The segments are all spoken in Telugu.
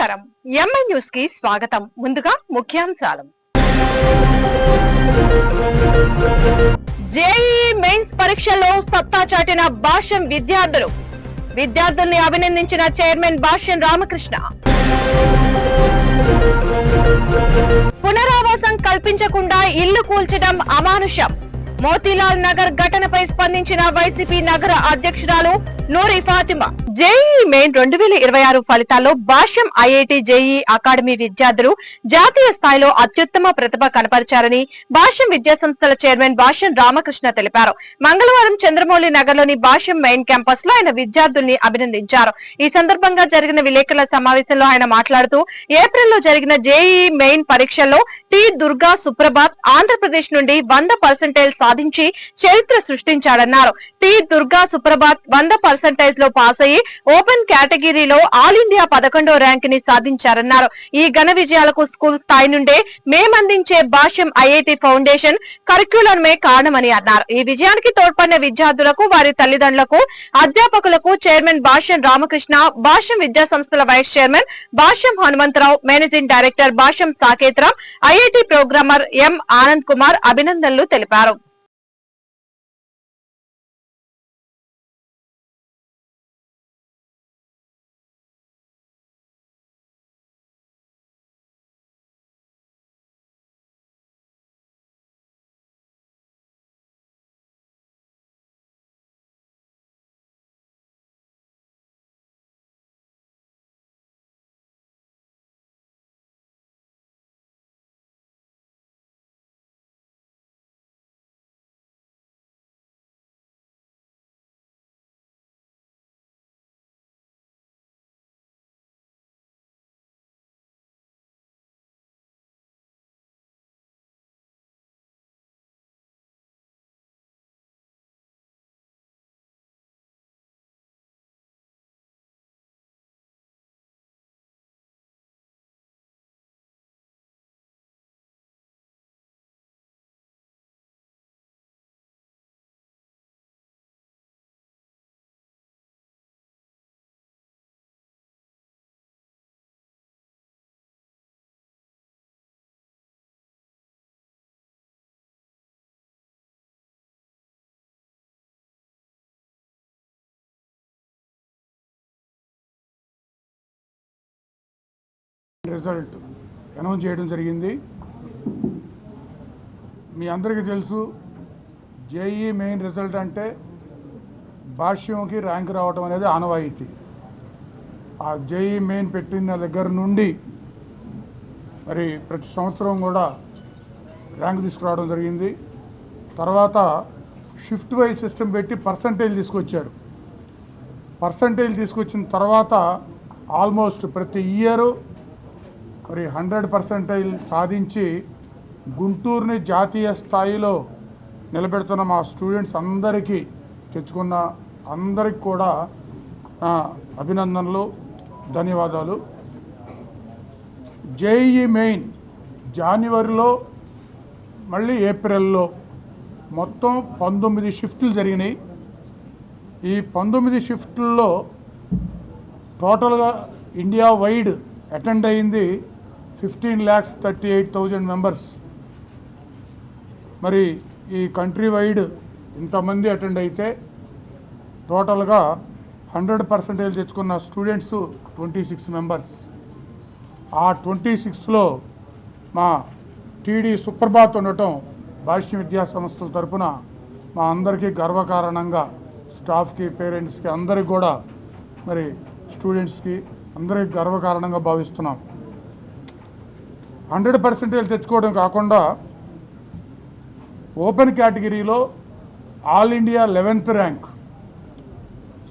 నమస్కారం ఎంఎన్ న్యూస్ కి స్వాగతం. ముందుగా ముఖ్యాంశాలు. జేఈఈ మెయిన్స్ పరీక్షల్లో సత్తా చాటిన భాష్యం విద్యార్థుల్ని అభినందించిన చైర్మన్ భాష్యం రామకృష్ణ. పునరావాసం కల్పించకుండా ఇల్లు కూల్చడం అమానుషం. మోతీలాల్ నగర్ ఘటనపై స్పందించిన వైసీపీ నగర అధ్యక్షురాలు నూరి ఫాతిమా. జేఈఈ మెయిన్ 2026 ఫలితాల్లో భాష్యం ఐఐటి జేఈఈ అకాడమీ విద్యార్థులు జాతీయ స్థాయిలో అత్యుత్తమ ప్రతిభ కనపరిచారని భాష్యం విద్యా సంస్థల చైర్మన్ భాష్యం రామకృష్ణ తెలిపారు. మంగళవారం చంద్రమౌళి నగర్ లోని భాష్యం మెయిన్ క్యాంపస్ లో ఆయన విద్యార్థుల్ని అభినందించారు. ఈ సందర్భంగా జరిగిన విలేకరుల సమావేశంలో ఆయన మాట్లాడుతూ ఏప్రిల్లో జరిగిన జేఈఈ మెయిన్ పరీక్షల్లో టి దుర్గా సుప్రభాత్ ఆంధ్రప్రదేశ్ నుండి 100% సాధించి చరిత్ర సృష్టించాడన్నారు. టి దుర్గా సుప్రభాత్ 100% లో పాస్ అయ్యి ఓపెన్ కేటగిరీలో ఆల్ ఇండియా 11వ ర్యాంక్ ని సాధించారన్నారు. ఈ ఘన విజయాలకు స్కూల్ స్థాయి నుండే మేమందించే భాష్యం ఐఐటి ఫౌండేషన్ కరిక్యులమే కారణమని అన్నారు. ఈ విజయానికి తోడ్పడిన విద్యార్థులకు, వారి తల్లిదండ్రులకు, అధ్యాపకులకు చైర్మన్ భాష్యం రామకృష్ణ, భాష్యం విద్యా సంస్థల వైస్ చైర్మన్ భాష్యం హనుమంతరావు, మేనేజింగ్ డైరెక్టర్ భాష్యం సాకేత్రాం, ఐఐటి ప్రోగ్రామర్ ఎం ఆనంద్ కుమార్ అభినందనలు తెలిపారు. రిజల్ట్ అనౌన్స్ చేయడం జరిగింది. మీ అందరికీ తెలుసు, జేఈఈ మెయిన్ రిజల్ట్ అంటే భాష్యంకి ర్యాంక్ రావడం అనేది ఆనవాయితీ. ఆ జేఈఈ మెయిన్ పెట్టిన దగ్గర నుండి మరి ప్రతి సంవత్సరం కూడా ర్యాంక్ తీసుకురావడం జరిగింది. తర్వాత షిఫ్ట్ వైజ్ సిస్టమ్ పెట్టి పర్సంటేజ్ తీసుకొచ్చారు. పర్సంటేజ్ తీసుకొచ్చిన తర్వాత ఆల్మోస్ట్ ప్రతి ఇయరు మరి 100% సాధించి గుంటూరుని జాతీయ స్థాయిలో నిలబెడుతున్న మా స్టూడెంట్స్ అందరికీ తెచ్చుకున్న అందరికి కూడా అభినందనలు, ధన్యవాదాలు. జేఈఈ మెయిన్ జనవరిలో మళ్ళీ ఏప్రిల్లో మొత్తం 19 షిఫ్ట్లు జరిగినాయి. ఈ 19 షిఫ్ట్లలో టోటల్గా ఇండియా వైడ్ అటెండ్ అయింది 15,38,000 మెంబర్స్. మరి ఈ కంట్రీ వైడ్ ఇంతమంది అటెండ్ అయితే టోటల్గా 100% తెచ్చుకున్న స్టూడెంట్స్ 26 మెంబర్స్. ఆ 26లో మా టీడీ సుప్రభాత్ ఉండటం భాష్యం విద్యా సంస్థల తరఫున మా అందరికీ గర్వకారణంగా, స్టాఫ్కి, పేరెంట్స్కి, అందరికి కూడా మరి స్టూడెంట్స్కి అందరికి గర్వకారణంగా భావిస్తున్నాం. 100% తెచ్చుకోవడం కాకుండా ఓపెన్ కేటగిరీలో ఆల్ ఇండియా 11th ర్యాంక్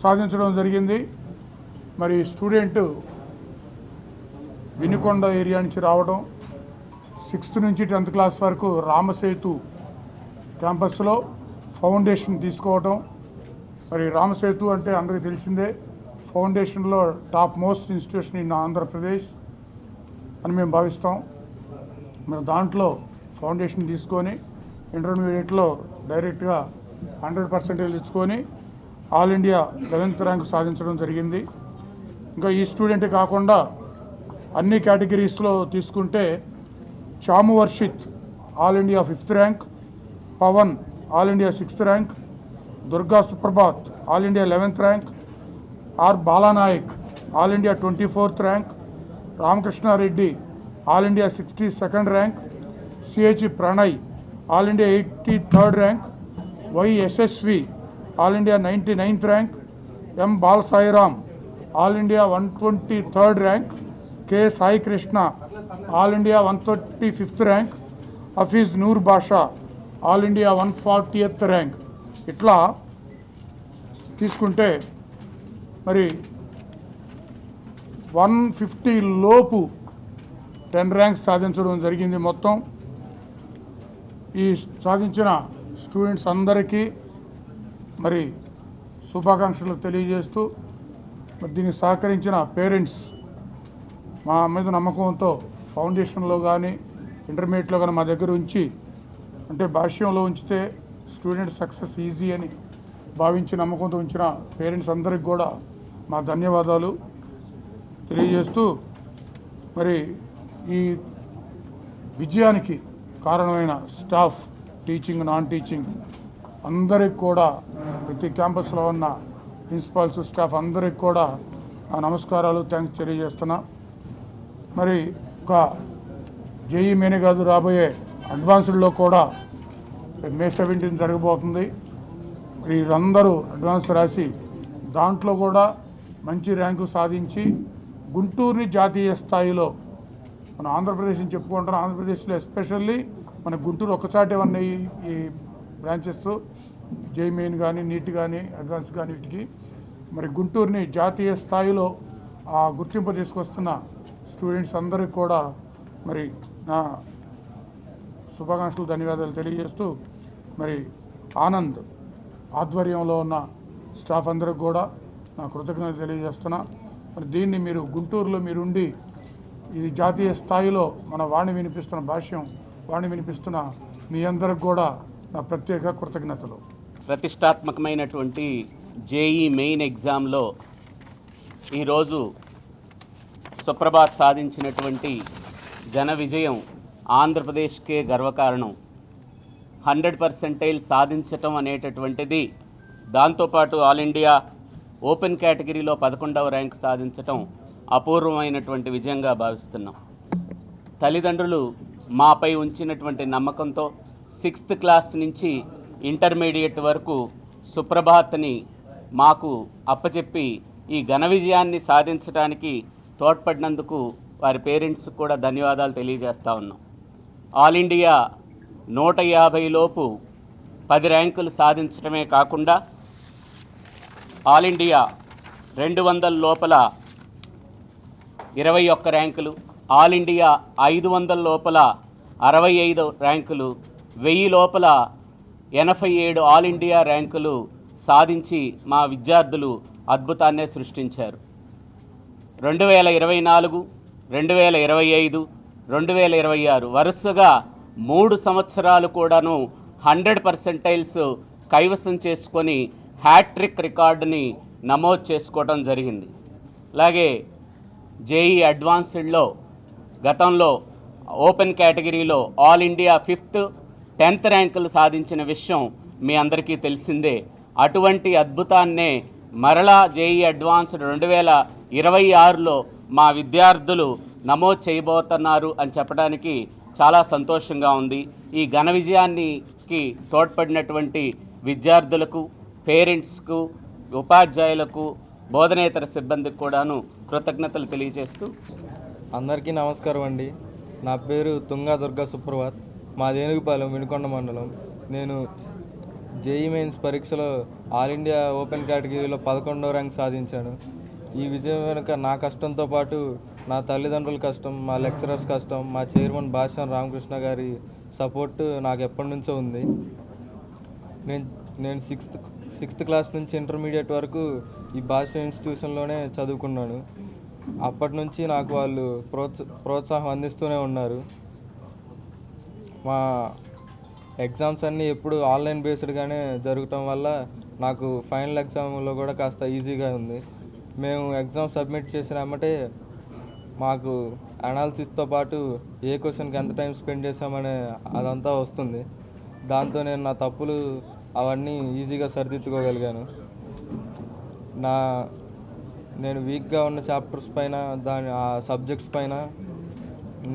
సాధించడం జరిగింది. మరి స్టూడెంట్ వినుకొండ ఏరియా నుంచి రావడం, 6th నుంచి 10th క్లాస్ వరకు రామసేతు క్యాంపస్లో ఫౌండేషన్ తీసుకోవడం. మరి రామసేతు అంటే అందరికీ తెలిసిందే, ఫౌండేషన్లో top most institution in Andhra Pradesh అని మేము భావిస్తాం. మరి దాంట్లో ఫౌండేషన్ తీసుకొని ఇంటర్మీడియట్లో డైరెక్ట్గా 100% తెచ్చుకొని ఆల్ ఇండియా 11th ర్యాంక్ సాధించడం జరిగింది. ఇంకా ఈ స్టూడెంటే కాకుండా అన్ని కేటగిరీస్లో తీసుకుంటే Chamu Varshith all India 5th rank, Pawan all India 6th rank, Durga Suprabhat all India 11th rank, R Balanayak all India 24th rank, Ramakrishna Reddy all India 62nd rank, CH Pranay all India 83rd rank, Y Yashasvi all India 99th rank, M Balasairam all India 123rd rank, K Sai Krishna all India 135th rank, Hafeez Noor Basha all India 140th rank. ఇట్లా తీసుకుంటే మరి 150 లోపు 10 ర్యాంక్స్ సాధించడం జరిగింది. మొత్తం ఈ సాధించిన స్టూడెంట్స్ అందరికీ మరి శుభాకాంక్షలు తెలియజేస్తూ మరి దీనికి సహకరించిన పేరెంట్స్ మా మీద నమ్మకంతో ఫౌండేషన్లో కానీ ఇంటర్మీడియట్లో కానీ మా దగ్గర ఉంచి, అంటే భాష్యంలో ఉంచితే స్టూడెంట్ సక్సెస్ ఈజీ అని భావించి నమ్మకంతో ఉంచిన పేరెంట్స్ అందరికి కూడా మా ధన్యవాదాలు తెలియజేస్తూ మరి ఈ విజయానికి కారణమైన స్టాఫ్, టీచింగ్, నాన్ టీచింగ్ అందరికి కూడా, ప్రతి క్యాంపస్లో ఉన్న ప్రిన్సిపాల్స్, స్టాఫ్ అందరికి కూడా ఆ నమస్కారాలు, థ్యాంక్స్ తెలియజేస్తున్నా. మరి ఒక జేఈ మెయిన్ కాదు, రాబోయే అడ్వాన్స్డ్లో కూడా మే 17 జరగబోతుంది. వీరందరూ అడ్వాన్స్ రాసి దాంట్లో కూడా మంచి ర్యాంకు సాధించి గుంటూరుని జాతీయ స్థాయిలో, మన ఆంధ్రప్రదేశ్ని చెప్పుకుంటాం, ఆంధ్రప్రదేశ్లో ఎస్పెషల్లీ మన గుంటూరు ఒక్కచాటే ఉన్నాయి ఈ బ్రాంచెస్, జేఈ మెయిన్ కానీ, నీట్ కానీ, అడ్వాన్స్ కానీ, వీటికి మరి గుంటూరుని జాతీయ స్థాయిలో ఆ గుర్తింపు తీసుకొస్తున్న స్టూడెంట్స్ అందరికి కూడా మరి నా శుభాకాంక్షలు, ధన్యవాదాలు తెలియజేస్తూ మరి ఆనంద్ ఆధ్వర్యంలో ఉన్న స్టాఫ్ అందరికి కూడా నా కృతజ్ఞతలు తెలియజేస్తున్నా. మరి దీన్ని మీరు గుంటూరులో మీరుండి ఇది జాతీయ స్థాయిలో మన వాణి వినిపిస్తున్న భాష్యం, వాణి వినిపిస్తున్న మీ అందరికి కూడా నా ప్రత్యేక కృతజ్ఞతలు. ప్రతిష్టాత్మకమైనటువంటి జేఈ మెయిన్ ఎగ్జామ్లో ఈరోజు సుప్రభాత్ సాధించినటువంటి ఘన విజయం ఆంధ్రప్రదేశ్కే గర్వకారణం. 100% సాధించటం అనేటటువంటిది, దాంతోపాటు ఆల్ ఇండియా ఓపెన్ కేటగిరీలో 11వ ర్యాంక్ సాధించటం అపూర్వమైనటువంటి విజయంగా భావిస్తున్నాం. తల్లిదండ్రులు మాపై ఉంచినటువంటి నమ్మకంతో 6th క్లాస్ నుంచి ఇంటర్మీడియట్ వరకు సుప్రభాత్ని మాకు అప్పచెప్పి ఈ ఘన విజయాన్ని సాధించడానికి తోడ్పడినందుకు వారి పేరెంట్స్ కూడా ధన్యవాదాలు తెలియజేస్తూ ఉన్నాం. ఆల్ ఇండియా 150 లోపు 10 ర్యాంకులు సాధించడమే కాకుండా ఆల్ ఇండియా 200 లోపల 21 ర్యాంకులు, ఆల్ ఇండియా 500 లోపల 65 ర్యాంకులు, 1000 లోపల 87 ఆల్ ఇండియా ర్యాంకులు సాధించి మా విద్యార్థులు అద్భుతాన్నే సృష్టించారు. 2024, 2025, 2026 వరుసగా 3 సంవత్సరాలు కూడాను 100% కైవసం చేసుకొని హ్యాట్రిక్ రికార్డుని నమోదు చేసుకోవడం జరిగింది. అలాగే జేఈ అడ్వాన్స్డ్లో గతంలో ఓపెన్ కేటగిరీలో ఆల్ ఇండియా 5th, 10th ర్యాంకులు సాధించిన విషయం మీ అందరికీ తెలిసిందే. అటువంటి అద్భుతాన్నే మరలా జేఈ అడ్వాన్స్డ్ 2026లో మా విద్యార్థులు నమోదు చేయబోతున్నారు అని చెప్పడానికి చాలా సంతోషంగా ఉంది. ఈ ఘన విజయానికి తోడ్పడినటువంటి విద్యార్థులకు, పేరెంట్స్కు, ఉపాధ్యాయులకు, బోధనేతర సిబ్బందికి కూడాను కృతజ్ఞతలు తెలియజేస్తూ, అందరికీ నమస్కారం అండి. నా పేరు తుంగా దుర్గా సుప్రభాత్, మా దేనుగుపాలెం, వినుకొండ మండలం. నేను జేఈ మెయిన్స్ పరీక్షలో ఆల్ ఇండియా ఓపెన్ కేటగిరీలో 11వ ర్యాంక్ సాధించాను. ఈ విజయం వెనుక నా కష్టంతో పాటు నా తల్లిదండ్రుల కష్టం, మా లెక్చరర్స్ కష్టం, మా చైర్మన్ భాష్యం రామకృష్ణ గారి సపోర్ట్ నాకు ఎప్పటి నుంచో ఉంది. నేను సిక్స్త్ క్లాస్ నుంచి ఇంటర్మీడియట్ వరకు ఈ భాష్య ఇన్స్టిట్యూషన్లోనే చదువుకున్నాను. అప్పటి నుంచి నాకు వాళ్ళు ప్రోత్సాహం అందిస్తూనే ఉన్నారు. మా ఎగ్జామ్స్ అన్నీ ఎప్పుడు ఆన్లైన్ బేస్డ్గానే జరగటం వల్ల నాకు ఫైనల్ ఎగ్జామ్లో కూడా కాస్త ఈజీగా ఉంది. మేము ఎగ్జామ్ సబ్మిట్ చేసిన వెంబటే మాకు అనాలిసిస్తో పాటు ఏ క్వశ్చన్కి ఎంత టైం స్పెండ్ చేసామనే అదంతా వస్తుంది. దాంతో నేను నా తప్పులు అవన్నీ ఈజీగా సరిదిద్దుకోగలిగాను. నేను వీక్గా ఉన్న చాప్టర్స్ పైన ఆ సబ్జెక్ట్స్ పైన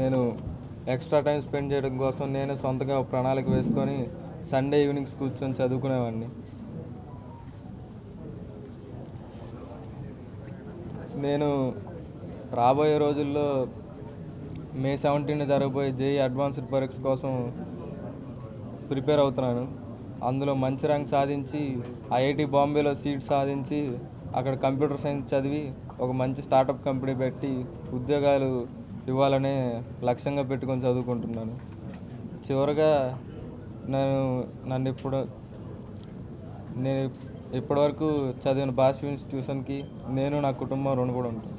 నేను ఎక్స్ట్రా టైం స్పెండ్ చేయడం కోసం నేనే సొంతగా ప్రణాళిక వేసుకొని సండే ఈవినింగ్స్ కూర్చొని చదువుకునేవాడిని. నేను రాబోయే రోజుల్లో మే 17 జరగబోయే జేఈ అడ్వాన్స్డ్ పరీక్ష కోసం ప్రిపేర్ అవుతున్నాను. అందులో మంచి ర్యాంక్ సాధించి ఐఐటి బాంబేలో సీట్ సాధించి అక్కడ కంప్యూటర్ సైన్స్ చదివి ఒక మంచి స్టార్టప్ కంపెనీ పెట్టి ఉద్యోగాలు ఇవ్వాలనే లక్ష్యంగా పెట్టుకొని చదువుకుంటున్నాను. చివరగా నేను ఇప్పటివరకు చదివిన భాష ఇన్స్టిట్యూషన్కి నేను నా కుటుంబం రుణపడి ఉంటాను.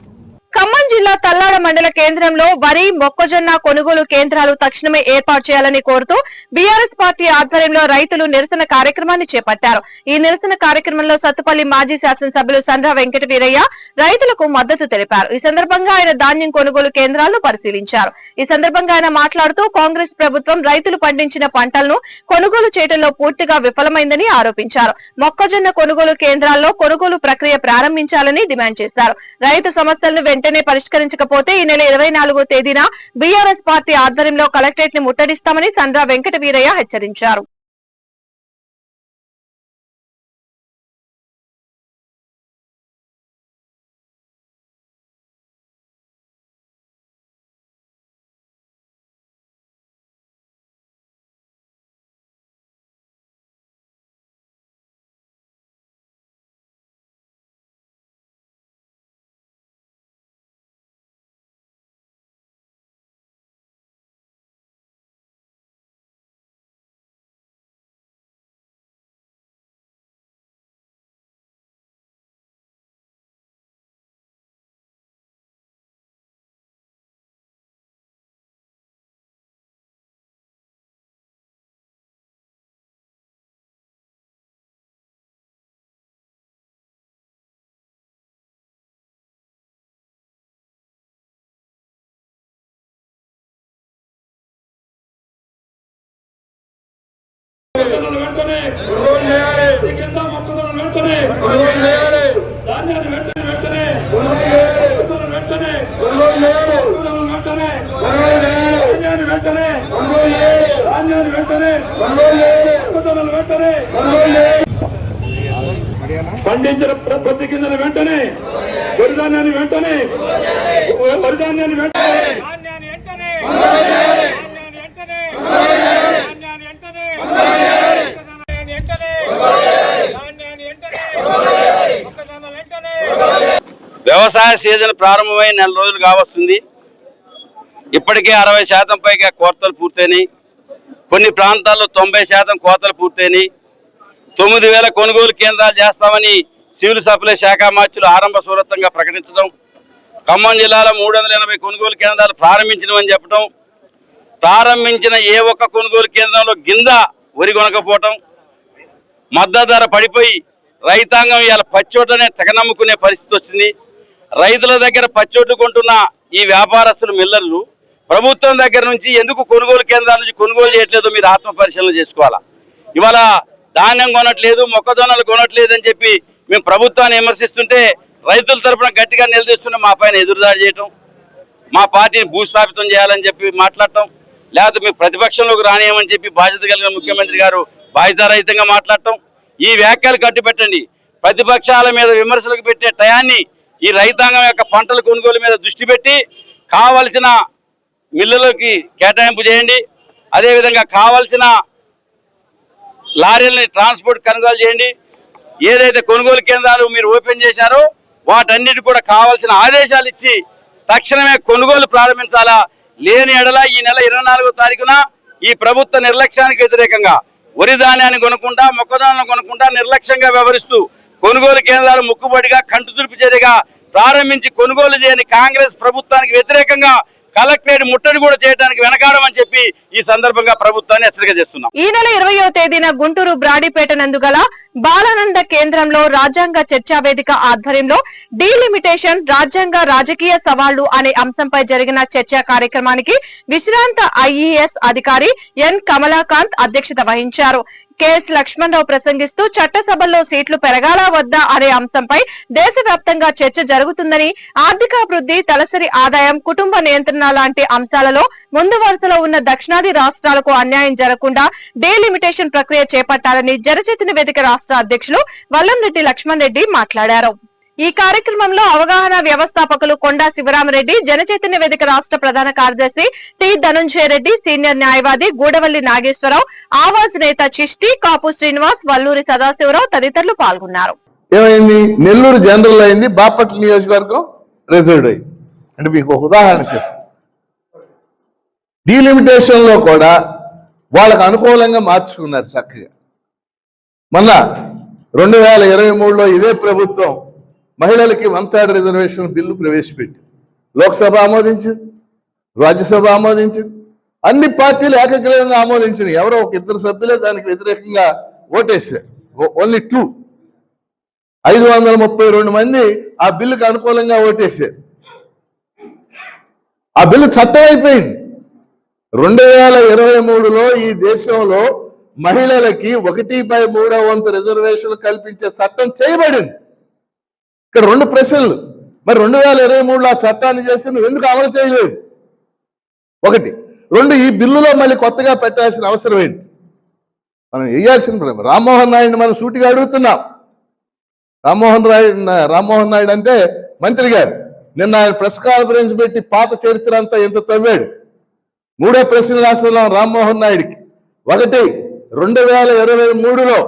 ఖమ్మం జిల్లా తల్లాడ మండల కేంద్రంలో వరి మొక్కజొన్న కొనుగోలు కేంద్రాలు తక్షణమే ఏర్పాటు చేయాలని కోరుతూ బీఆర్ఎస్ పార్టీ ఆధ్వర్యంలో రైతులు నిరసన కార్యక్రమాన్ని చేపట్టారు. ఈ నిరసన కార్యక్రమంలో సత్తుపల్లి మాజీ శాసనసభ్యులు సండ్ర వెంకట వీరయ్య రైతులకు మద్దతు తెలిపారు. ఈ సందర్భంగా ఆయన ధాన్యం కొనుగోలు కేంద్రాలను పరిశీలించారు. ఈ సందర్భంగా ఆయన మాట్లాడుతూ కాంగ్రెస్ ప్రభుత్వం రైతులు పండించిన పంటలను కొనుగోలు చేయడంలో పూర్తిగా విఫలమైందని ఆరోపించారు. మొక్కజొన్న కొనుగోలు కేంద్రాల్లో కొనుగోలు ప్రక్రియ ప్రారంభించాలని డిమాండ్ చేశారు. రైతు సమస్యలను వెంటనే పరిష్కరించకపోతే ఈ నెల 24వ తేదీన బీఆర్ఎస్ పార్టీ ఆధ్వర్యంలో కలెక్టరేట్ ని ముట్టడిస్తామని సండ్ర వెంకట వీరయ్య హెచ్చరించారు. పండించిన ప్రతి గింజను వెంటనే వరిధాన్యాన్ని వెంటనే వ్యవసాయ సీజన్ ప్రారంభమై నెల రోజులు కావస్తుంది. ఇప్పటికే 60% పైగా కోతలు పూర్తయినాయి. కొన్ని ప్రాంతాల్లో 90% కోతలు పూర్తయినాయి. 9,000 కొనుగోలు కేంద్రాలు చేస్తామని సివిల్ సప్లై శాఖ మంత్రులు ఆరంభ సూరత్వంగా ప్రకటించడం, ఖమ్మం జిల్లాలో 380 కొనుగోలు కేంద్రాలు ప్రారంభించినవని చెప్పడం, ప్రారంభించిన ఏ ఒక్క కొనుగోలు కేంద్రంలో గింజ వరి కొనకపోవటం, మద్దతు ధర పడిపోయి రైతాంగం ఇవాళ పచ్చోట్లనే తెగనమ్ముకునే పరిస్థితి వచ్చింది. రైతుల దగ్గర పచ్చోట్లు కొంటున్న ఈ వ్యాపారస్తులు మిల్లర్లు ప్రభుత్వం దగ్గర నుంచి ఎందుకు కొనుగోలు కేంద్రాల నుంచి కొనుగోలు చేయట్లేదో మీరు ఆత్మ పరిశీలన చేసుకోవాలా. ఇవాళ ధాన్యం కొనట్లేదు, మొక్కజొన్నలు కొనట్లేదు అని చెప్పి మేము ప్రభుత్వాన్ని విమర్శిస్తుంటే రైతుల తరఫున గట్టిగా నిలదీస్తున్న మా పైన ఎదురుదాడి చేయటం, మా పార్టీని భూస్థాపితం చేయాలని చెప్పి మాట్లాడటం, లేకపోతే మేము ప్రతిపక్షంలోకి రానియమని చెప్పి బాధ్యత కలిగిన ముఖ్యమంత్రి గారు బాధ్యతారహితంగా మాట్లాడటం. ఈ వ్యాఖ్యలు కట్టిపెట్టండి. ప్రతిపక్షాల మీద విమర్శలకు పెట్టే టయాన్ని ఈ రైతాంగం యొక్క పంటల కొనుగోలు మీద దృష్టి పెట్టి కావలసిన మిల్లులకి కేటాయింపు చేయండి. అదేవిధంగా కావలసిన లారీలని ట్రాన్స్పోర్ట్ కొనుగోలు చేయండి. ఏదైతే కొనుగోలు కేంద్రాలు మీరు ఓపెన్ చేశారో వాటన్నిటి కూడా కావాల్సిన ఆదేశాలు ఇచ్చి తక్షణమే కొనుగోలు ప్రారంభించాలా. లేని ఎడల ఈ నెల 24వ తారీఖున ఈ ప్రభుత్వ నిర్లక్ష్యానికి వ్యతిరేకంగా వరి ధాన్యాన్ని కొనకుండా మొక్కజొన్నలు కొనకుండా నిర్లక్ష్యంగా వ్యవహరిస్తూ కొనుగోలు కేంద్రాలు ముక్కుబడిగా కంటుతుడుపు చర్యగా ప్రారంభించి కొనుగోలు చేయని కాంగ్రెస్ ప్రభుత్వానికి వ్యతిరేకంగా కలెక్టరేట్ ముట్టడి కూడా చేయడానికి వెనకాడమని చెప్పి ఈ సందర్భంగా ప్రభుత్వాన్ని హెచ్చరిక చేస్తున్నాం. ఈ నెల 20వ తేదీన గుంటూరు బ్రాడీపేట నందు గల బాలానంద కేంద్రంలో రాజ్యాంగ చర్చా వేదిక ఆధ్వర్యంలో డీలిమిటేషన్ రాజ్యాంగ రాజకీయ సవాళ్లు అనే అంశంపై జరిగిన చర్చా కార్యక్రమానికి విశ్రాంత ఐఏఎస్ అధికారి ఎన్ కమలాకాంత్ అధ్యక్షత వహించారు. కెఎస్ లక్ష్మణరావు ప్రసంగిస్తూ చట్టసభల్లో సీట్లు పెరగాలా వద్దా అనే అంశంపై దేశవ్యాప్తంగా చర్చ జరుగుతుందని, ఆర్థికాభివృద్ధి, తలసరి ఆదాయం, కుటుంబ నియంత్రణ లాంటి అంశాలలో ముందు వరుసలో ఉన్న దక్షిణాది రాష్ట్రాలకు అన్యాయం జరగకుండా డీలిమిటేషన్ ప్రక్రియ చేపట్టాలని జనచైతన్య వేదిక రాష్ట్ర అధ్యక్షులు వల్లంరెడ్డి లక్ష్మణ్ రెడ్డి మాట్లాడారు. ఈ కార్యక్రమంలో అవగాహన వ్యవస్థాపకులు కొండా శివరామరెడ్డి, జనచైతన్య వేదిక రాష్ట్ర ప్రధాన కార్యదర్శి టి ధనుంజయ రెడ్డి, సీనియర్ న్యాయవాది గూడవల్లి నాగేశ్వరరావు, ఆవాజ్ నేత చిష్టి, కాపు శ్రీనివాస్, వల్లూరి సదాశివరావు తదితరులు పాల్గొన్నారు. ఏమైంది? నెల్లూరు జనరల్ అయింది, బాపట్ల నియోజకవర్గం రిజర్వ్డ్ అయింది. అంటే మీకు ఒక ఉదాహరణ చెప్తా. డీలిమిటేషన్ లో కూడా వాళ్ళకు అనుకూలంగా మార్చుకున్నారు చక్కగా. మొన్న 2023లో ఇదే ప్రభుత్వం మహిళలకి 1/3 రిజర్వేషన్ బిల్లు ప్రవేశపెట్టింది. లోక్సభ ఆమోదించింది, రాజ్యసభ ఆమోదించింది, అన్ని పార్టీలు ఏకగ్రీవంగా ఆమోదించినాయి. ఎవరో ఒక 2 సభ్యులే దానికి వ్యతిరేకంగా ఓటేశారు. ఓన్లీ 2, 532 మంది ఆ బిల్లుకు అనుకూలంగా ఓటేశారు. ఆ బిల్లు చట్టం అయిపోయింది. 2023లో ఈ దేశంలో మహిళలకి 1/3 వంతు రిజర్వేషన్లు కల్పించే చట్టం చేయబడింది. ఇక్కడ 2 ప్రశ్నలు. మరి 2023లో ఆ చట్టాన్ని చేసి నువ్వు ఎందుకు అమలు చేయలేదు? 1. 2, ఈ బిల్లులో మళ్ళీ కొత్తగా పెట్టాల్సిన అవసరం ఏంటి? మనం వేయాల్సిన రామ్మోహన్ నాయుడిని మనం సూటిగా అడుగుతున్నాం. రామ్మోహన్ నాయుడు అంటే మంత్రి గారు. నిన్న ఆయన ప్రెస్ కాన్ఫరెన్స్ పెట్టి పాత చరిత్ర అంతా ఎంత తవ్వాడు. 3 ప్రశ్నలు వేస్తున్నాం రామ్మోహన్ నాయుడికి. 1, 2023లో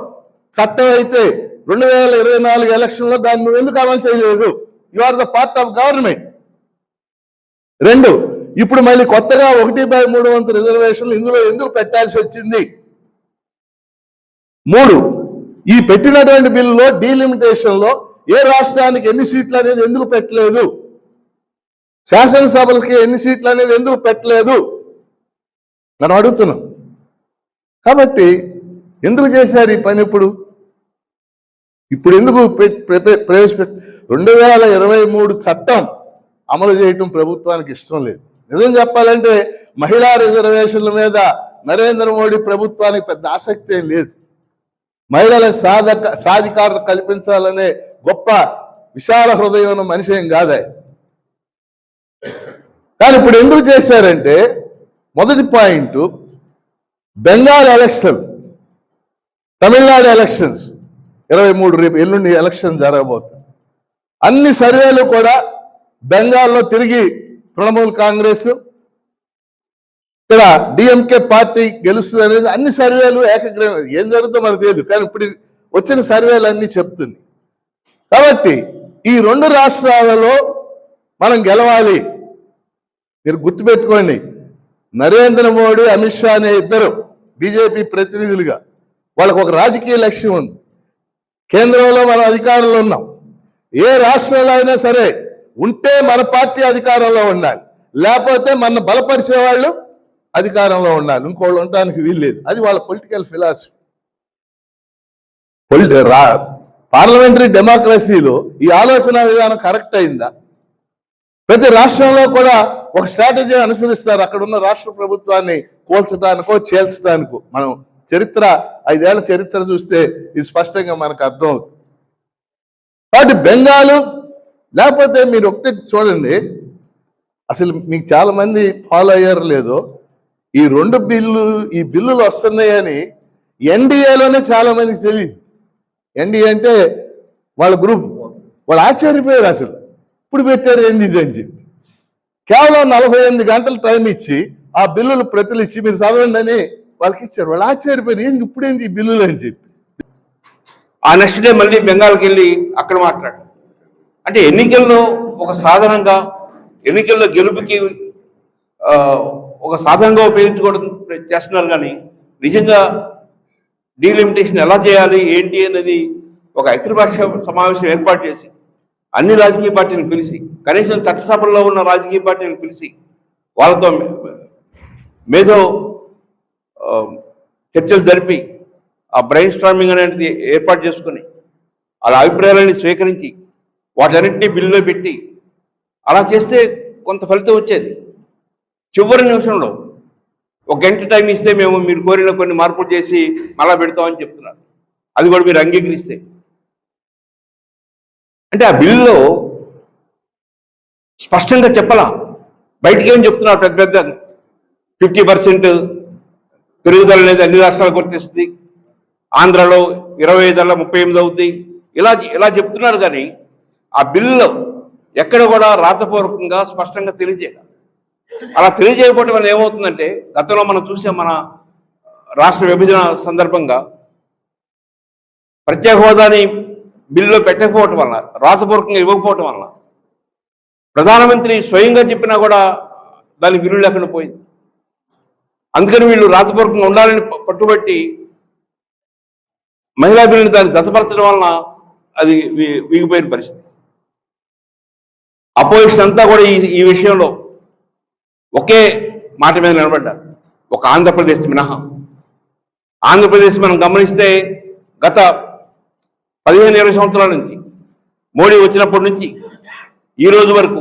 చట్టం అయితే 2024 ఎలక్షన్లో దాన్ని నువ్వు ఎందుకు అమలు చేయలేదు? You are the part of government. 2, ఇప్పుడు మళ్ళీ కొత్తగా 1/3 వంతు రిజర్వేషన్లు ఇందులో ఎందుకు పెట్టాల్సి వచ్చింది? 3, ఈ పెట్టినటువంటి బిల్లులో డీలిమిటేషన్ లో ఏ రాష్ట్రానికి ఎన్ని సీట్లు అనేది ఎందుకు పెట్టలేదు? శాసనసభలకి ఎన్ని సీట్లు అనేది ఎందుకు పెట్టలేదు? మనం అడుగుతున్నాం. కాబట్టి ఎందుకు చేశారు ఈ పని? ఇప్పుడు ఎందుకు ప్రవేశపెట్టి 2023 చట్టం అమలు చేయటం ప్రభుత్వానికి ఇష్టం లేదు. నిజం చెప్పాలంటే మహిళా రిజర్వేషన్ల మీద నరేంద్ర మోడీ ప్రభుత్వానికి పెద్ద ఆసక్తి ఏం లేదు. మహిళలకు సాధికారత కల్పించాలనే గొప్ప విశాల హృదయం ఉన్న మనిషి ఏం కాదా. కానీ ఇప్పుడు ఎందుకు చేశారంటే, మొదటి point, Bengal election, Tamil Nadu elections 23 రేపు ఎల్లుండి ఎలక్షన్ జరగబోతుంది. అన్ని సర్వేలు కూడా బెంగాల్లో తిరిగి తృణమూల్ కాంగ్రెస్, ఇక్కడ డిఎంకే పార్టీ గెలుస్తుంది అనేది అన్ని సర్వేలు ఏకగ్రీవం. ఏం జరుగుతుందో మనకు తెలియదు, కానీ ఇప్పుడు వచ్చిన సర్వేలు అన్ని చెప్తుంది. కాబట్టి ఈ 2 రాష్ట్రాలలో మనం గెలవాలి. మీరు గుర్తుపెట్టుకోండి, నరేంద్ర మోడీ, అమిత్ షా అనే ఇద్దరు బీజేపీ ప్రతినిధులుగా వాళ్ళకు ఒక రాజకీయ లక్ష్యం ఉంది. కేంద్రంలో మనం అధికారంలో ఉన్నాం. ఏ రాష్ట్రంలో అయినా సరే ఉంటే మన పార్టీ అధికారంలో ఉండాలి, లేకపోతే మన బలపరిచే వాళ్ళు అధికారంలో ఉండాలి, ఇంకోళ్ళు ఉండడానికి వీల్లేదు. అది వాళ్ళ పొలిటికల్ ఫిలాసఫీ. పార్లమెంటరీ డెమోక్రసీలో ఈ ఆలోచన విధానం కరెక్ట్ అయిందా? ప్రతి రాష్ట్రంలో కూడా ఒక స్ట్రాటజీ అనుసరిస్తారు. అక్కడ ఉన్న రాష్ట్ర ప్రభుత్వాన్ని కోల్చడానికో చేల్చడానికో. మనం చరిత్ర 5 ఏళ్ల చరిత్ర చూస్తే ఇది స్పష్టంగా మనకు అర్థమవుతుంది. కాబట్టి బెంగాలు, లేకపోతే మీరు ఒకటి చూడండి, అసలు మీకు చాలా మంది ఫాలో అయ్యారు లేదో, ఈ 2 బిల్లులు వస్తున్నాయని ఎన్డీఏలోనే చాలా మందికి తెలియదు. ఎన్డీఏ అంటే వాళ్ళ గ్రూప్, వాళ్ళు ఆశ్చర్యపోయారు. అసలు ఇప్పుడు పెట్టారు ఏంది ఇది అని చెప్పి. కేవలం 48 గంటలు టైం ఇచ్చి ఆ బిల్లులు ప్రతులు ఇచ్చి మీరు చదవండి అని వాళ్ళకి ఇచ్చారు. వాళ్ళు ఆశ్చర్యపోయారు, ఏంది ఇప్పుడేంది ఈ బిల్లులు అని చెప్పి. ఆ నెక్స్ట్ డే మళ్ళీ బెంగాల్కి వెళ్ళి అక్కడ మాట్లాడు. అంటే ఎన్నికల్లో ఒక సాధనంగా, ఎన్నికల్లో గెలుపుకి ఒక సాధనంగా ఉపయోగించుకోవడం చేస్తున్నారు. కానీ నిజంగా డీలిమిటేషన్ ఎలా చేయాలి ఏంటి అనేది ఒక అఖిలపక్ష సమావేశం ఏర్పాటు చేసి అన్ని రాజకీయ పార్టీలను పిలిచి, కనీసం చట్టసభల్లో ఉన్న రాజకీయ పార్టీలను పిలిచి వాళ్ళతో మేధో చర్చలు జరిపి ఆ బ్రెయిన్ స్టార్మింగ్ అనేది ఏర్పాటు చేసుకుని వాళ్ళ అభిప్రాయాలని స్వీకరించి వాటన్నింటినీ బిల్లులో పెట్టి అలా చేస్తే కొంత ఫలితం వచ్చేది. చివరి నిమిషంలో 1 గంట టైం ఇస్తే మేము మీరు కోరిన కొన్ని మార్పులు చేసి మళ్ళా పెడతామని చెప్తున్నారు. అది కూడా మీరు అంగీకరిస్తే. అంటే ఆ బిల్లులో స్పష్టంగా చెప్పాలా, బయటికి ఏం చెప్తున్నారు పెద్ద పెద్ద 50% పెరుగుదల అనేది అన్ని రాష్ట్రాలకు వర్తిస్తుంది, ఆంధ్రలో 25 38 అవుద్ది, ఇలా చెప్తున్నారు. కానీ ఆ బిల్లులో ఎక్కడ కూడా రాతపూర్వకంగా స్పష్టంగా తెలియజేయాలి. అలా తెలియజేయకపోవడం వల్ల ఏమవుతుందంటే, గతంలో మనం చూసాం, మన రాష్ట్ర విభజన సందర్భంగా ప్రత్యేక హోదాని బిల్లులో పెట్టకపోవటం వల్ల, రాతపూర్వకంగా ఇవ్వకపోవటం వల్ల ప్రధానమంత్రి స్వయంగా చెప్పినా కూడా దానికి విలువ లేకుండా పోయింది. అందుకని వీళ్ళు రాతపూర్వకంగా ఉండాలని పట్టుబట్టి మహిళా బిల్లుని దాన్ని జతపరచడం వలన అది వీగిపోయిన పరిస్థితి. అపోజిషన్ అంతా కూడా ఈ విషయంలో ఒకే మాట మీద నిలబడ్డారు, ఒక ఆంధ్రప్రదేశ్ మినహా. ఆంధ్రప్రదేశ్ మనం గమనిస్తే గత 15-20 సంవత్సరాల నుంచి మోడీ వచ్చినప్పటి నుంచి ఈ రోజు వరకు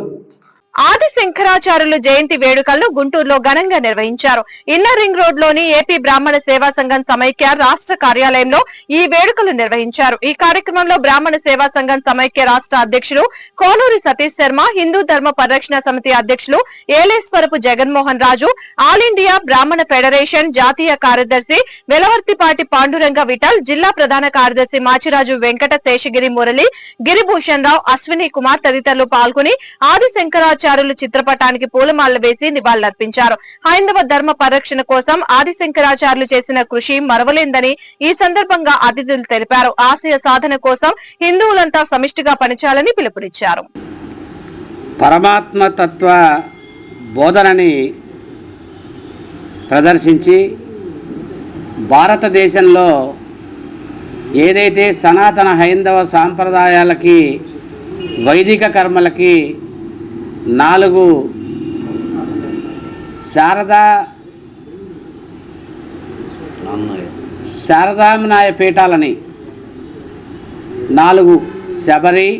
ఆది శంకరాచార్యులు జయంతి వేడుకలను గుంటూరులో ఘనంగా నిర్వహించారు. ఇన్నర్ రింగ్ రోడ్ లోని ఏపీ బ్రాహ్మణ సేవా సంఘం సమైక్య రాష్ట్ర కార్యాలయంలో ఈ వేడుకలు నిర్వహించారు. ఈ కార్యక్రమంలో బ్రాహ్మణ సేవా సంఘం సమైక్య రాష్ట్ర అధ్యక్షులు కోనూరి సతీష్ శర్మ, హిందూ ధర్మ పరిరక్షణ సమితి అధ్యక్షులు ఏలేశ్వరపు జగన్మోహన్ రాజు, ఆల్ ఇండియా బ్రాహ్మణ ఫెడరేషన్ జాతీయ కార్యదర్శి వెలవర్తిపాటి పాండురంగ విఠల్, జిల్లా ప్రధాన కార్యదర్శి మాచిరాజు వెంకట శేషగిరి మురళి, గిరిభూషణ్ రావు, అశ్విని కుమార్ తదితరులు పాల్గొని ఆది శంకరాచార్యులు చిత్రపటానికి పూలమాలలు వేసి నివాళులర్పించారు. హైందవ ధర్మ పరిరక్షణ కోసం ఆది శంకరాచార్యులు చేసిన కృషి మరవలేందని ఈ సందర్భంగా అతిథులు తెలిపారు. ఆశయ సాధన కోసం హిందువులంతా సమిష్టిగా పనిచేయాలని పిలుపునిచ్చారు. పరమాత్మతత్వ బోధనని ప్రదర్శించి భారతదేశంలో ఏదైతే సనాతన హైందవ సాంప్రదాయాలకి వైదిక కర్మలకి 4 శారదామనాయ పీఠాలని 4 శబరి,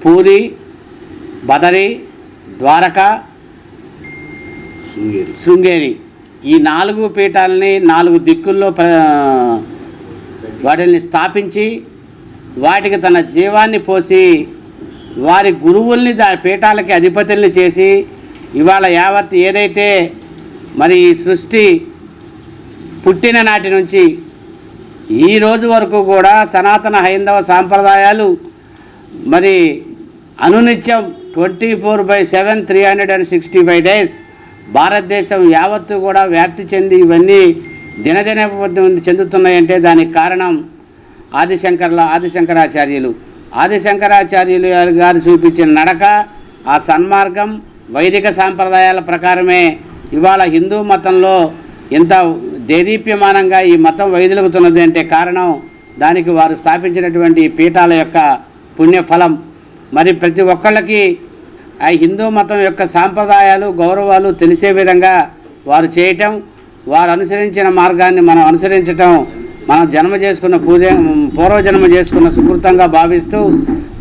పూరి, బదరి, ద్వారకా, శృంగేరి ఈ 4 పీఠాలని 4 దిక్కుల్లో వాటిని స్థాపించి వాటికి తన జీవాన్ని పోసి వారి గురువుల్ని పీఠాలకి అధిపతుల్ని చేసి ఇవాళ యావత్ ఏదైతే మరి ఈ సృష్టి పుట్టిన నాటి నుంచి ఈ రోజు వరకు కూడా సనాతన హైందవ సాంప్రదాయాలు మరి అనునిత్యం 24/7 365 డేస్ భారతదేశం యావత్తు కూడా వ్యాప్తి చెంది ఇవన్నీ దినదిన చెందుతున్నాయంటే దానికి కారణం ఆది శంకరాచార్యులు గారు చూపించిన నడక, ఆ సన్మార్గం, వైదిక సాంప్రదాయాల ప్రకారమే ఇవాళ హిందూ మతంలో ఇంత దేదీప్యమానంగా ఈ మతం వైదొలుగుతున్నది అంటే కారణం దానికి వారు స్థాపించినటువంటి పీఠాల యొక్క పుణ్యఫలం. మరి ప్రతి ఒక్కళ్ళకి ఆ హిందూ మతం యొక్క సాంప్రదాయాలు, గౌరవాలు తెలిసే విధంగా వారు చేయటం, వారు అనుసరించిన మార్గాన్ని మనం అనుసరించటం మనం పూర్వజన్మ చేసుకున్న సుకృతంగా భావిస్తూ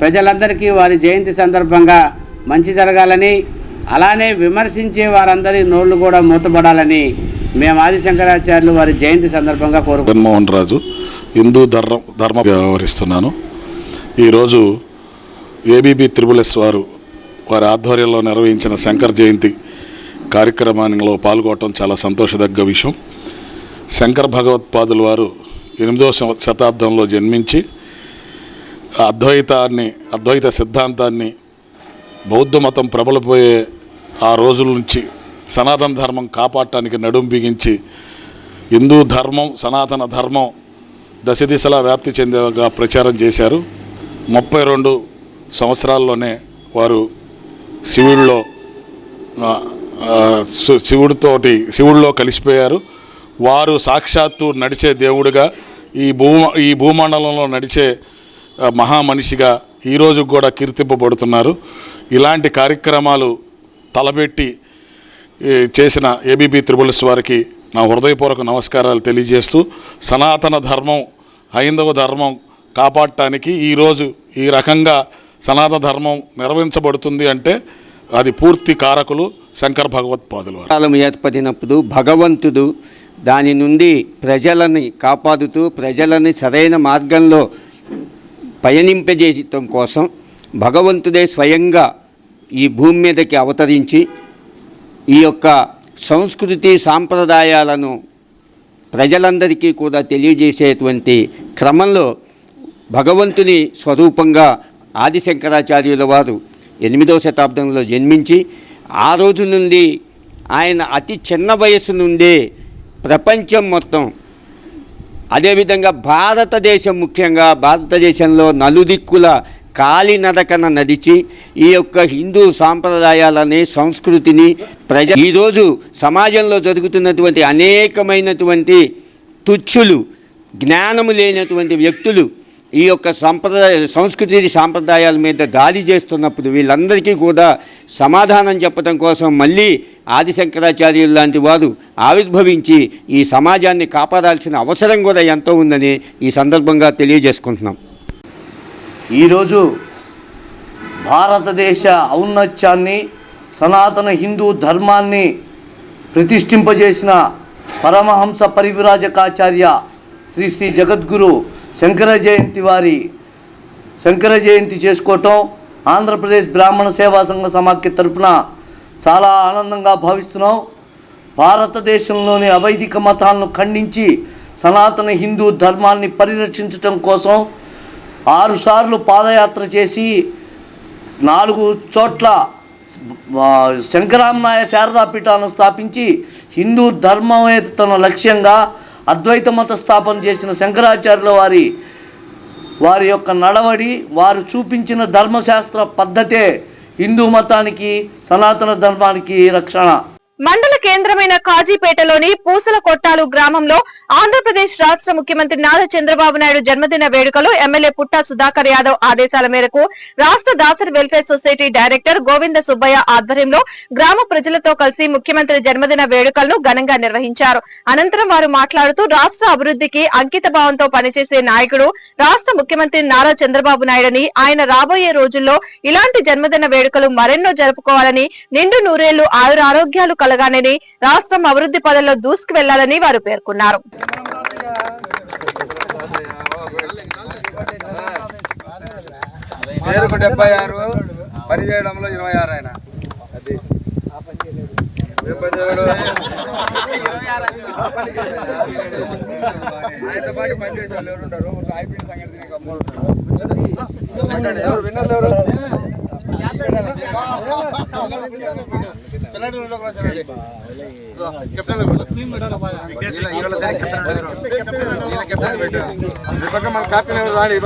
ప్రజలందరికీ వారి జయంతి సందర్భంగా మంచి జరగాలని, అలానే విమర్శించే వారందరి నోళ్లు కూడా మూతపడాలని మేము ఆది శంకరాచార్యులు వారి జయంతి సందర్భంగా జగన్మోహన్ రాజు హిందూ ధర్మ వ్యవహరిస్తున్నాను. ఈరోజు ఏబీబీ త్రిబుల్-ఎస్ వారి ఆధ్వర్యంలో నిర్వహించిన శంకర్ జయంతి కార్యక్రమంలో పాల్గొనడం చాలా సంతోషదగ్గ విషయం. శంకర భగవత్పాదులు వారు 8వ శతాబ్దంలో జన్మించి అద్వైత సిద్ధాంతాన్ని బౌద్ధ మతం ప్రబలిపోయే ఆ రోజుల నుంచి సనాతన ధర్మం కాపాడటానికి నడుం బిగించి హిందూ ధర్మం, సనాతన ధర్మం దశ దిశలా వ్యాప్తి చెందేగా ప్రచారం చేశారు. 32 సంవత్సరాల్లోనే వారు శివుడిలో కలిసిపోయారు. వారు సాక్షాత్తు నడిచే దేవుడిగా ఈ భూమండలంలో నడిచే మహామనిషిగా ఈరోజు కూడా కీర్తింపబడుతున్నారు. ఇలాంటి కార్యక్రమాలు తలపెట్టి చేసిన ఏబీబీ త్రిబుల్-ఎస్ వారికి నా హృదయపూర్వక నమస్కారాలు తెలియజేస్తూ సనాతన ధర్మం హైందవ ధర్మం కాపాడటానికి ఈరోజు ఈ రకంగా సనాతన ధర్మం నిర్వహించబడుతుంది అంటే అది పూర్తి కారకులు శంకర భగవత్పాదులు వారు. కాలం ఏర్పడినప్పుడు భగవంతుడు దాని నుండి ప్రజలని కాపాడుతూ ప్రజలని సరైన మార్గంలో పయనింపజేయటం కోసం భగవంతుడే స్వయంగా ఈ భూమి మీదకి అవతరించి ఈ యొక్క సంస్కృతి సాంప్రదాయాలను ప్రజలందరికీ కూడా తెలియజేసేటువంటి క్రమంలో భగవంతుని స్వరూపంగా ఆదిశంకరాచార్యుల వారు 8వ శతాబ్దంలో జన్మించి ఆ రోజు నుండి ఆయన అతి చిన్న వయస్సు నుండే ప్రపంచం మొత్తం, అదేవిధంగా భారతదేశం, ముఖ్యంగా భారతదేశంలో నలుదిక్కుల కాలినడకన నడిచి ఈ యొక్క హిందూ సాంప్రదాయాలని సంస్కృతిని ఈరోజు సమాజంలో జరుగుతున్నటువంటి అనేకమైనటువంటి తుచ్చులు, జ్ఞానము లేనటువంటి వ్యక్తులు ఈ యొక్క సంస్కృతి సాంప్రదాయాల మీద దాడి చేస్తున్నప్పుడు వీళ్ళందరికీ కూడా సమాధానం చెప్పడం కోసం మళ్ళీ ఆదిశంకరాచార్యులు లాంటి వారు ఆవిర్భవించి ఈ సమాజాన్ని కాపాడాల్సిన అవసరం కూడా ఎంతో ఉందని ఈ సందర్భంగా తెలియజేసుకుంటున్నాం. ఈరోజు భారతదేశ ఔన్నత్యాన్ని, సనాతన హిందూ ధర్మాన్ని ప్రతిష్ఠింపజేసిన పరమహంస పరివిరాజకాచార్య శ్రీ శ్రీ జగద్గురు శంకర జయంతి చేసుకోవటం ఆంధ్రప్రదేశ్ బ్రాహ్మణ సేవా సంఘ సమాఖ్య తరపున చాలా ఆనందంగా భావిస్తున్నాం. భారతదేశంలోని అవైదిక మతాలను ఖండించి సనాతన హిందూ ధర్మాన్ని పరిరక్షించటం కోసం 6 సార్లు పాదయాత్ర చేసి 4 చోట్ల శంకరామనాయ శారదాపీఠాలను స్థాపించి హిందూ ధర్మమే తన లక్ష్యంగా అద్వైత మత స్థాపన చేసిన శంకరాచార్యుల వారి యొక్క నడవడి, వారు చూపించిన ధర్మశాస్త్ర పద్ధతే హిందూ మతానికి, సనాతన ధర్మానికి రక్షణ. మండల కేంద్రమైన కాజీపేటలోని పూసల కొట్టాలు గ్రామంలో ఆంధ్రప్రదేశ్ రాష్ట్ర ముఖ్యమంత్రి నారా చంద్రబాబు నాయుడు జన్మదిన వేడుకలు ఎమ్మెల్యే పుట్టా సుధాకర్ యాదవ్ ఆదేశాల మేరకు రాష్ట్ర Dasari welfare society director Govinda Subbaiah ఆధ్వర్యంలో గ్రామ ప్రజలతో కలిసి ముఖ్యమంత్రి జన్మదిన వేడుకలను ఘనంగా నిర్వహించారు. అనంతరం వారు మాట్లాడుతూ రాష్ట్ర అభివృద్ధికి అంకిత భావంతో పనిచేసే నాయకుడు రాష్ట్ర ముఖ్యమంత్రి నారా చంద్రబాబు నాయుడని, ఆయన రాబోయే రోజుల్లో ఇలాంటి జన్మదిన వేడుకలు మరెన్నో జరుపుకోవాలని, నిండు నూరేళ్లు ఆయురారోగ్యాలు కలగాలని, రాష్ట్రం అభివృద్ధి పదంలో దూసుకు వెళ్లాలని వారు పేర్కొన్నారు. పేరుకు 76, పనిచేయడంలో 26 ఆయన. అది ఆయనతో పాటు పనిచేసే వాళ్ళు ఎవరు ఉంటారు? ఐపీఎల్ సంగతి ఎవరు విన్నర్లు ఎవరు? మన క్యాప్టెన్ రాణి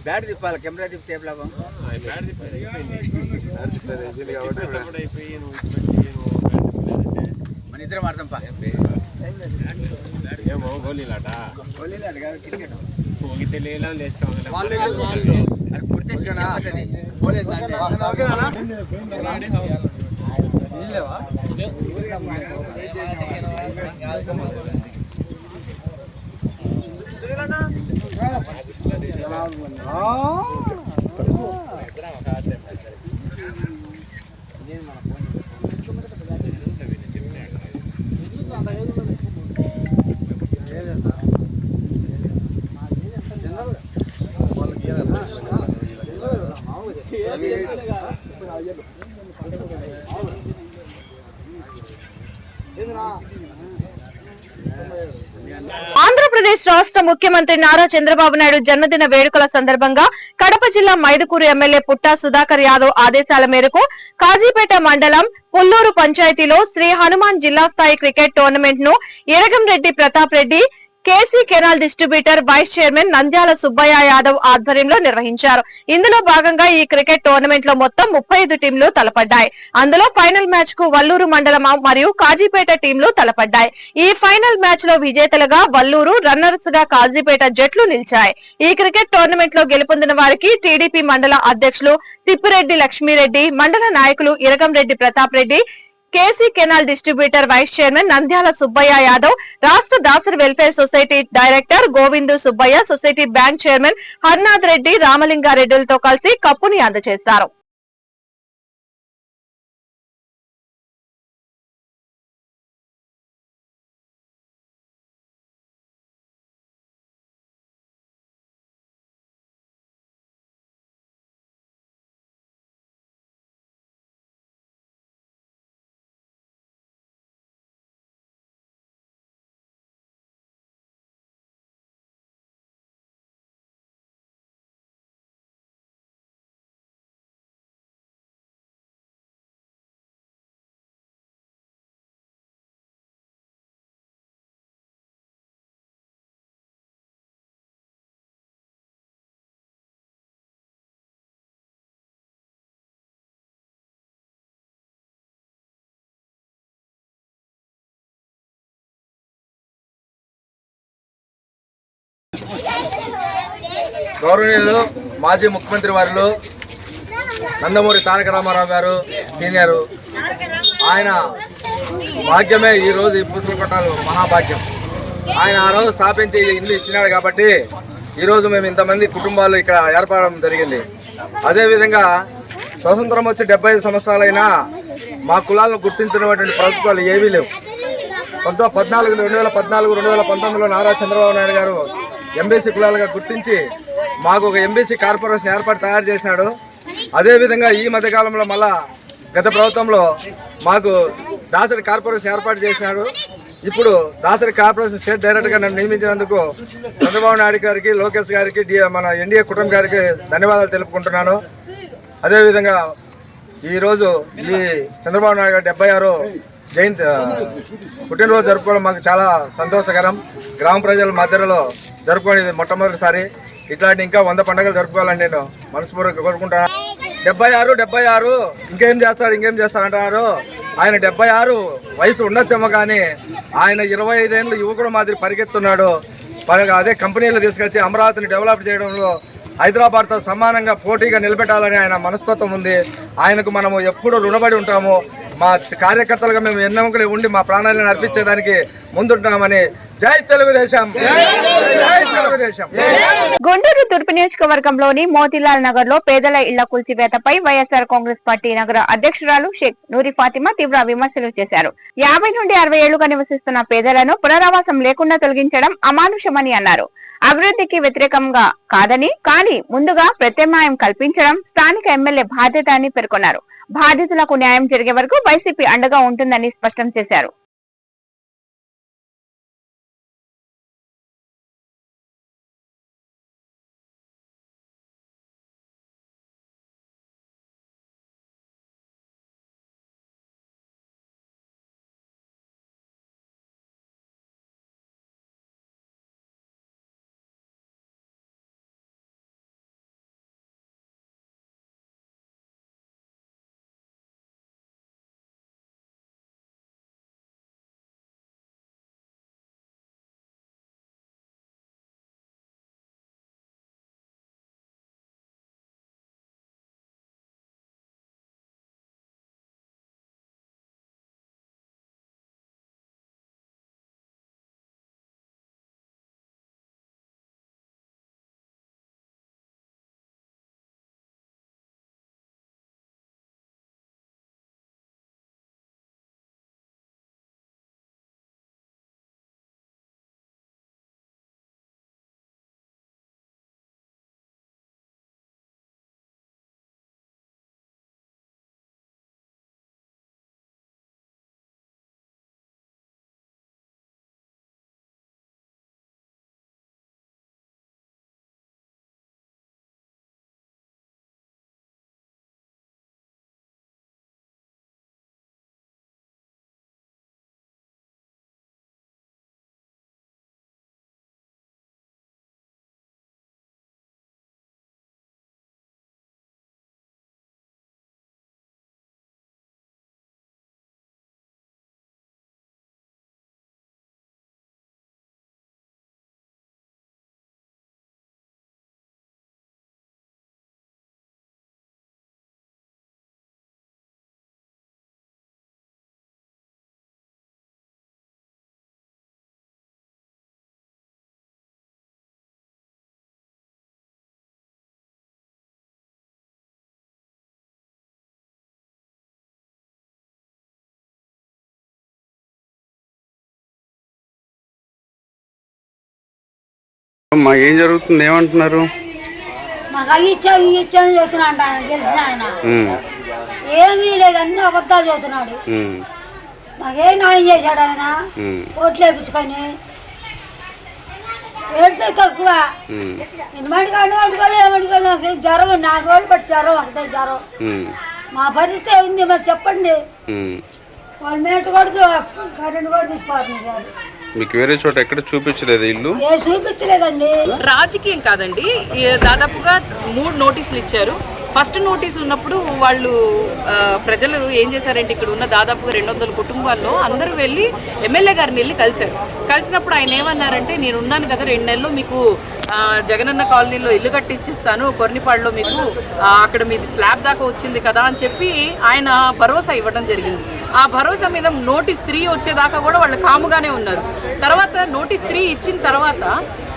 బ్యాట్ తిప్పాలి, కెమెరా తిప్పితే లాభం. మన ఇద్దరం ఆడతాం గోళీలాట కాదు, క్రికెట్. ఆంధ్రప్రదేశ్ రాష్ట్ర ముఖ్యమంత్రి నారా చంద్రబాబు నాయుడు జన్మదిన వేడుకల సందర్భంగా కడప జిల్లా మైదుకూరు ఎమ్మెల్యే పుట్టా సుధాకర్ యాదవ్ ఆదేశాల మేరకు కాజీపేట మండలం పుల్లూరు పంచాయతీలో శ్రీ హనుమాన్ జిల్లా స్థాయి క్రికెట్ టోర్నమెంట్ ను Eragamreddy Pratap Reddy KC canal distributor vice chairman Nandyala Subbaiah Yadav ఆధ్వర్యంలో నిర్వహించారు. ఇందులో భాగంగా ఈ క్రికెట్ టోర్నమెంట్ లో మొత్తం 35 టీంలు తలపడ్డాయి. అందులో ఫైనల్ మ్యాచ్ కు వల్లూరు మండలం మరియు కాజీపేట టీంలు తలపడ్డాయి. ఈ ఫైనల్ మ్యాచ్ లో విజేతలుగా వల్లూరు, రన్నర్స్ గా కాజీపేట జట్లు నిలిచాయి. ఈ క్రికెట్ టోర్నమెంట్ లో గెలుపొందిన వారికి టీడీపీ మండల అధ్యక్షులు తిప్పిరెడ్డి లక్ష్మీరెడ్డి, మండల నాయకులు Iragamreddy Pratap Reddy, KC canal distributor vice chairman Nandyala Subbaiah Yadav, రాష్ట్ర Dasari welfare society director Govindu Subbaiah, society bank chairman Harnath Reddy, రామలింగారెడ్డిలతో కలిసి కప్పుని అందజేశారు. గౌరవనీయులు మాజీ ముఖ్యమంత్రి వారిలో నందమూరి తారక రామారావు గారు సీనియరు, ఆయన భాగ్యమే ఈరోజు ఈ పూసల కొట్టాలు మహాభాగ్యం. ఆయన ఆ రోజు స్థాపించి ఇల్లు ఇచ్చినాడు కాబట్టి ఈరోజు మేము ఇంతమంది కుటుంబాలు ఇక్కడ ఏర్పడడం జరిగింది. అదేవిధంగా స్వతంత్రం వచ్చి 75 సంవత్సరాలైనా మా కులాలను గుర్తించినటువంటి ప్రభుత్వాలు ఏవీ లేవు. 2014-2019లో నారా చంద్రబాబు నాయుడు గారు ఎంబీసీ కులాలుగా గుర్తించి మాకు ఒక ఎంబీసీ కార్పొరేషన్ తయారు చేసినాడు. అదేవిధంగా ఈ మధ్యకాలంలో మళ్ళా గత ప్రభుత్వంలో మాకు దాసరి కార్పొరేషన్ ఏర్పాటు చేసినాడు. ఇప్పుడు దాసరి కార్పొరేషన్ స్టేట్ డైరెక్టర్గా నన్ను నియమించినందుకు చంద్రబాబు నాయుడు గారికి, లోకేష్ గారికి, మన ఎన్డీఏ కుటుంబం గారికి ధన్యవాదాలు తెలుపుకుంటున్నాను. అదేవిధంగా ఈరోజు ఈ చంద్రబాబు నాయుడు గారి 76 జయంతి పుట్టినరోజు జరుపుకోవడం మాకు చాలా సంతోషకరం. గ్రామ ప్రజల మధ్యలో జరుపుకునేది మొట్టమొదటిసారి. ఇట్లాంటి ఇంకా 100 పండుగలు జరుపుకోవాలని నేను మనస్ఫూర్తిగా కోరుకుంటాను. 76 ఇంకేం చేస్తారు అంటున్నారు. ఆయన 76 వయసు ఉండొచ్చేమో కానీ ఆయన 25 ఏళ్ళు యువకుడు మాదిరి పరిగెత్తున్నాడు. అదే కంపెనీలు తీసుకొచ్చి అమరావతిని డెవలప్ చేయడంలో హైదరాబాద్తో సమానంగా పోటీగా నిలబెట్టాలని ఆయన మనస్తత్వం ఉంది. ఆయనకు మనము ఎప్పుడూ రుణపడి ఉంటాము. మా కార్యకర్తలుగా మేము ఎన్నోకడే ఉండి మా ప్రాణాలను అర్పించేదానికి ముందుంటామని. జై తెలుగుదేశం, జై తెలుగుదేశం. గుంటూరు తూర్పు నియోజకవర్గంలోని మోతీలాల్ నగర్ లో పేదల ఇళ్ల కూల్చివేతపై వైఎస్ఆర్ కాంగ్రెస్ పార్టీ నగర అధ్యక్షురాలు షేక్ నూరి ఫాతిమా తీవ్ర విమర్శలు చేశారు. 50 నుండి 60 ఏళ్లుగా నివసిస్తున్న పేదలను పునరావాసం లేకుండా తొలగించడం అమానుషమని అన్నారు. అభివృద్ధికి వ్యతిరేకంగా కాదని, కానీ ముందుగా ప్రత్యామ్నాయం కల్పించడం స్థానిక ఎమ్మెల్యే బాధ్యత అని పేర్కొన్నారు. బాధితులకు న్యాయం జరిగే వరకు వైసీపీ అండగా ఉంటుందని స్పష్టం చేశారు. చెప్పమ్మా, ఏం జరుగుతుంది, ఏమంటున్నారు? మాకు అవి ఇచ్చాను చెబుతున్నాడు ఆయన, గెలిచిన ఆయన ఏమీ లేదు, అన్ని అబద్ధాలు చదువుతున్నాడు. మాకేం న్యాయం చేశాడు ఆయన, ఓట్లు వేయించుకొని ఏడిపే తక్కువ. మడికాడు ఏమడుకోవాలి, నాకు జ్వరం 4 రోజులు బట్టి జ్వరం, ఒకటే జ్వరం. మా పరిస్థితి అయింది మరి చెప్పండి. వాళ్ళు మేట కొడుకు కరెంట్ కూడా తీసుకోవాలి. మీకు వేరే చోట ఎక్కడ చూపించలేదు ఇల్లు? చూపించలేదండి. రాజకీయం కాదండి, దాదాపుగా 3 నోటీసులు ఇచ్చారు. ఫస్ట్ నోటీస్ ఉన్నప్పుడు వాళ్ళు ప్రజలు ఏం చేశారంటే ఇక్కడ ఉన్న దాదాపుగా 200 కుటుంబాల్లో అందరూ వెళ్ళి ఎమ్మెల్యే గారిని వెళ్ళి కలిసినప్పుడు ఆయన ఏమన్నారంటే, నేను ఉన్నాను కదా 2 నెలల్లో మీకు జగనన్న కాలనీలో ఇల్లు కట్టించిస్తాను, కొర్నిపాడులో మీకు అక్కడ మీది స్లాబ్ దాకా వచ్చింది కదా అని చెప్పి ఆయన భరోసా ఇవ్వడం జరిగింది. ఆ భరోసా మీద నోటీస్ 3 వచ్చేదాకా కూడా వాళ్ళు కాముగానే ఉన్నారు. తర్వాత నోటీస్ 3 ఇచ్చిన తర్వాత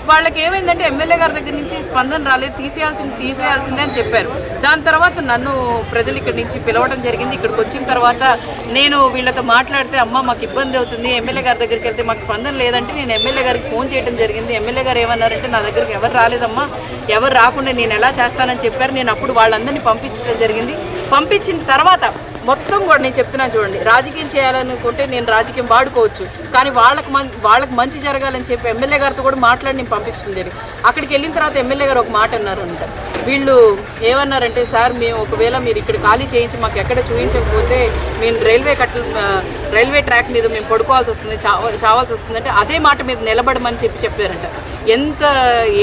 వాళ్ళకి ఏమైందంటే ఎమ్మెల్యే గారి దగ్గర నుంచి స్పందన రాలేదు, తీసేయాల్సిందే అని చెప్పారు. దాని తర్వాత నన్ను ప్రజలు ఇక్కడి నుంచి పిలవడం జరిగింది. ఇక్కడికి వచ్చిన తర్వాత నేను వీళ్ళతో మాట్లాడితే, అమ్మ మాకు ఇబ్బంది అవుతుంది, ఎమ్మెల్యే గారి దగ్గరికి వెళ్తే మాకు స్పందన లేదంటే నేను ఎమ్మెల్యే గారికి ఫోన్ చేయడం జరిగింది. ఎమ్మెల్యే గారు ఏమన్నారంటే, నా దగ్గరికి ఎవరు రాలేదమ్మా, ఎవరు రాకుండా నేను ఎలా చేస్తానని చెప్పారు. నేను అప్పుడు వాళ్ళందరినీ పంపించడం జరిగింది. పంపించిన తర్వాత మొత్తం కూడా నేను చెప్తున్నాను చూడండి, రాజకీయం చేయాలనుకుంటే నేను రాజకీయం వాడుకోవచ్చు, కానీ వాళ్ళకి మంచి జరగాలని చెప్పి ఎమ్మెల్యే గారితో కూడా మాట్లాడి నేను పంపించడం జరిగింది. అక్కడికి వెళ్ళిన తర్వాత ఎమ్మెల్యే గారు ఒక మాట అన్నారంట. వీళ్ళు ఏమన్నారంటే, సార్ మేము ఒకవేళ మీరు ఇక్కడ ఖాళీ చేయించి మాకు ఎక్కడ చూపించకపోతే మేము రైల్వే ట్రాక్ మీద మేము పడుకోవాల్సి వస్తుంది, చావాల్సి వస్తుంది అంటే అదే మాట మీద నిలబడమని చెప్పారంట.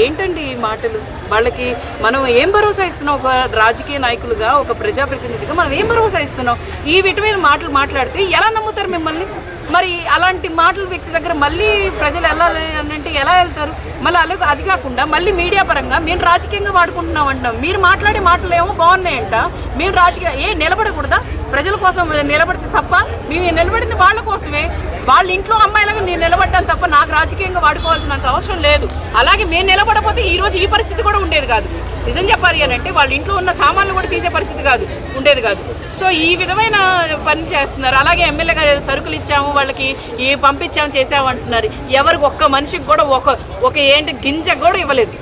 ఏంటండి ఈ మాటలు? వాళ్ళకి మనం ఏం భరోసా ఇస్తున్నాం? ఒక రాజకీయ నాయకులుగా, ఒక ప్రజాప్రతినిధిగా మనం ఏం భరోసా ఇస్తున్నాం? ఈ విధమైన మాటలు మాట్లాడితే ఎలా నమ్ముతారు మిమ్మల్ని? మరి అలాంటి మాటల వ్యక్తి దగ్గర మళ్ళీ ప్రజలు వెళ్ళాలి అంటే ఎలా వెళ్తారు? మళ్ళీ అలాగే అది కాకుండా మళ్ళీ మీడియా పరంగా మేము రాజకీయంగా వాడుకుంటున్నాం అంటాం. మీరు మాట్లాడే మాటలు ఏమో బాగున్నాయంట, మేము రాజకీయ నిలబడకూడదా? ప్రజల కోసం నిలబడితే తప్ప? మేము నిలబడింది వాళ్ళ కోసమే, వాళ్ళ ఇంట్లో అమ్మాయిలాగా నేను నిలబడ్డాను తప్ప నాకు రాజకీయంగా వాడుకోవాల్సినంత అవసరం లేదు. అలాగే మేము నిలబడకపోతే ఈరోజు ఈ పరిస్థితి కూడా ఉండేది కాదు. నిజం చెప్పాలి అని అంటే వాళ్ళ ఇంట్లో ఉన్న సామాన్లు కూడా తీసే పరిస్థితి ఉండేది కాదు. సో ఈ విధమైన పని చేస్తున్నారు. అలాగే ఎమ్మెల్యే గారు సరుకులు ఇచ్చాము, వాళ్ళకి పంపించాము, చేసాము అంటున్నారు. ఎవరికి ఒక్క మనిషికి కూడా ఒక ఏంటి గింజ కూడా ఇవ్వలేదు.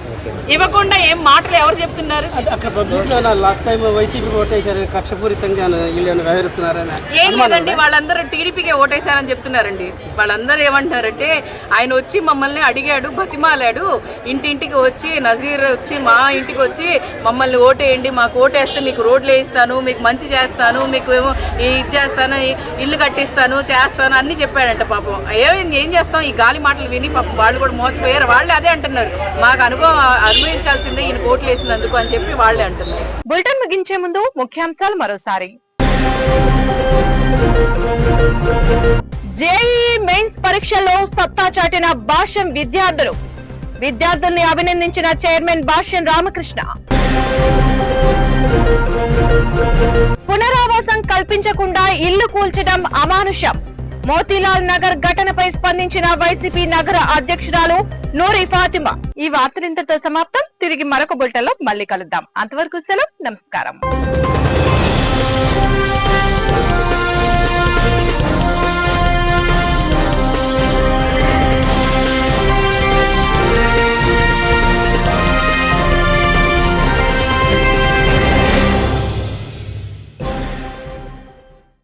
ఇవ్వకుండా ఏం మాటలు ఎవరు చెప్తున్నారు? ఏం లేదండి, వాళ్ళందరూ టీడీపీకే ఓటేశారని చెప్తున్నారండి. వాళ్ళందరూ ఏమంటున్నారంటే, ఆయన వచ్చి మమ్మల్ని అడిగాడు, బతిమాలాడు, ఇంటింటికి వచ్చి నజీర్ వచ్చి మా ఇంటికి వచ్చి మమ్మల్ని ఓటేయండి, మాకు ఓటేస్తే మీకు రోడ్లు వేయిస్తాను, మీకు మంచి చేస్తాను, మీకు ఏమో ఇది చేస్తాను, ఇల్లు కట్టిస్తాను, చేస్తాను అన్నీ చెప్పాడంట. పాపం ఏం చేస్తాం? ఈ గాలి మాటలు విని పాపం వాళ్ళు కూడా మోసపోయారు. వాళ్ళే అదే అంటున్నారు, మాకు అనుభవించాల్సిందే ఈయన ఓట్లు వేసినందుకు అని చెప్పి వాళ్ళే అంటున్నారు. బులెటిన్ ముగించే ముందు ముఖ్యాంశాలు మరోసారి. జేఈఈ మెయిన్స్ పరీక్షల్లో సత్తా చాటిన భాష్యం విద్యార్థుల్ని అభినందించిన చైర్మన్ భాష్యం రామకృష్ణ. పునరావాసం కల్పించకుండా ఇల్లు కూల్చడం అమానుషం. మోతీలాల్ నగర్ ఘటనపై స్పందించిన వైసీపీ నగర అధ్యక్షురాలు నూరి ఫాతిమా. ఈ వార్తలింతతో సమాప్తం. తిరిగి మరొక బులెటిన్లో మళ్ళీ కలుద్దాం. అంతవరకు సెలవు, నమస్కారం.